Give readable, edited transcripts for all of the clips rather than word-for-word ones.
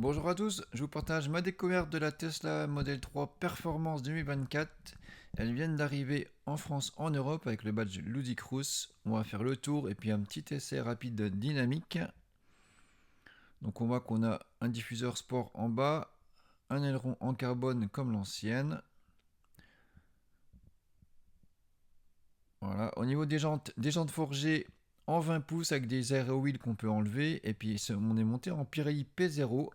Bonjour à tous, je vous partage ma découverte de la Tesla Model 3 Performance 2024. Elles viennent d'arriver en France, en Europe avec le badge Ludicrous. On va faire le tour et puis un petit essai rapide dynamique. Donc on voit qu'on a un diffuseur sport en bas, un aileron en carbone comme l'ancienne. Voilà. Au niveau des jantes forgées en 20 pouces avec des aero wheels qu'on peut enlever. Et puis on est monté en Pirelli P0.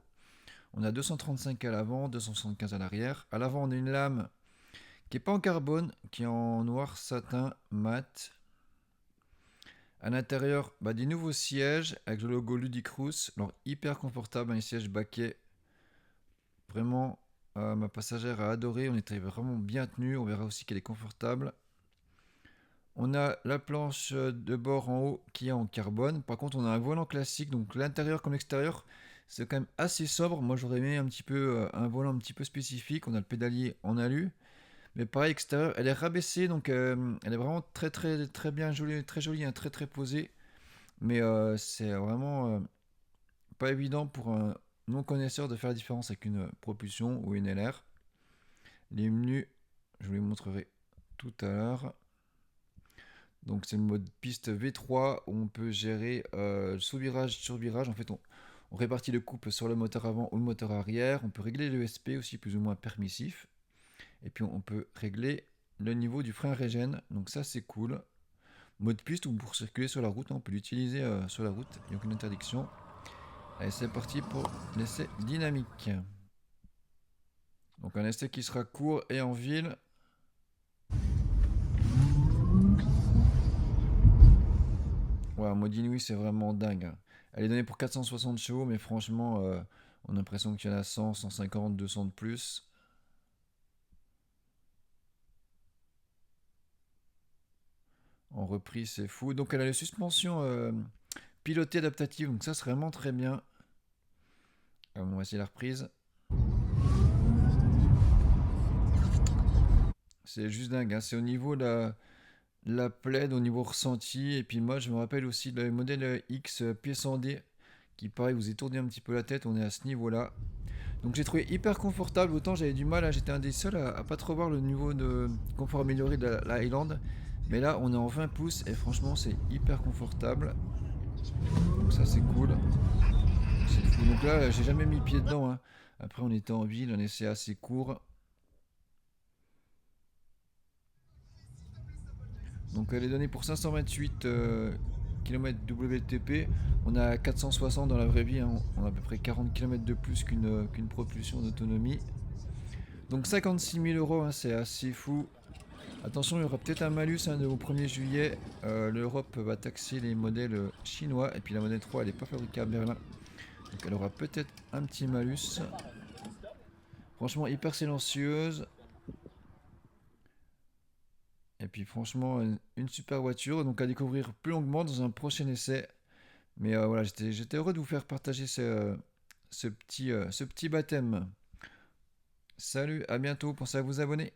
On a 235 à l'avant, 275 à l'arrière. À l'avant, on a une lame qui n'est pas en carbone, qui est en noir satin mat. À l'intérieur, des nouveaux sièges avec le logo Ludicrous. Alors, hyper confortable, les sièges baquets. Vraiment, ma passagère a adoré. On était vraiment bien tenu. On verra aussi qu'elle est confortable. On a la planche de bord en haut qui est en carbone. Par contre, on a un volant classique. Donc, l'intérieur comme l'extérieur, c'est quand même assez sobre. Moi, j'aurais aimé un petit peu un volant un petit peu spécifique. On a le pédalier en alu. Mais pareil, extérieur, elle est rabaissée, donc elle est vraiment très très très bien jolie, très jolie, hein, très très posée. Mais c'est vraiment pas évident pour un non connaisseur de faire la différence avec une propulsion ou une LR. Les menus, je vous les montrerai tout à l'heure. Donc c'est le mode piste V3 où on peut gérer sous-virage, sur-virage. En fait, on répartit le couple sur le moteur avant ou le moteur arrière. On peut régler le SP aussi plus ou moins permissif. Et puis on peut régler le niveau du frein régène. Donc ça c'est cool. Mode piste ou pour circuler sur la route, on peut l'utiliser sur la route, il n'y a aucune interdiction. Allez, c'est parti pour l'essai dynamique. Donc un essai qui sera court et en ville. Ouais, en mode inouï, c'est vraiment dingue, hein. Elle est donnée pour 460 chevaux, mais franchement, on a l'impression qu'il y en a 100, 150, 200 de plus. En reprise, c'est fou. Donc elle a les suspensions pilotées adaptatives, donc ça c'est vraiment très bien. On va essayer la reprise. C'est juste dingue, hein. C'est au niveau de la plaide, au niveau ressenti. Et puis moi, je me rappelle aussi le modèle X P100D qui, pareil, vous étourdit un petit peu la tête. On est à ce niveau-là. Donc j'ai trouvé hyper confortable. Autant j'avais du mal, hein, j'étais un des seuls à pas trop voir le niveau de confort amélioré de la Highland. Mais là, on est en 20 pouces et franchement, c'est hyper confortable. Donc ça, c'est cool. C'est fou. Donc là, j'ai jamais mis pied dedans, hein. Après, on était en ville, un essai assez court. Donc elle est donnée pour 528 km WLTP. On a 460 dans la vraie vie, hein. On a à peu près 40 km de plus qu'une propulsion d'autonomie. Donc 56 000 euros, hein, c'est assez fou. Attention, il y aura peut-être un malus, hein, au 1er juillet. L'Europe va taxer les modèles chinois. Et puis la modèle 3, elle n'est pas fabriquée à Berlin. Donc elle aura peut-être un petit malus. Franchement, hyper silencieuse. Et puis franchement, une super voiture. Donc à découvrir plus longuement dans un prochain essai. Mais voilà, j'étais heureux de vous faire partager ce petit baptême. Salut, à bientôt, pensez à vous abonner.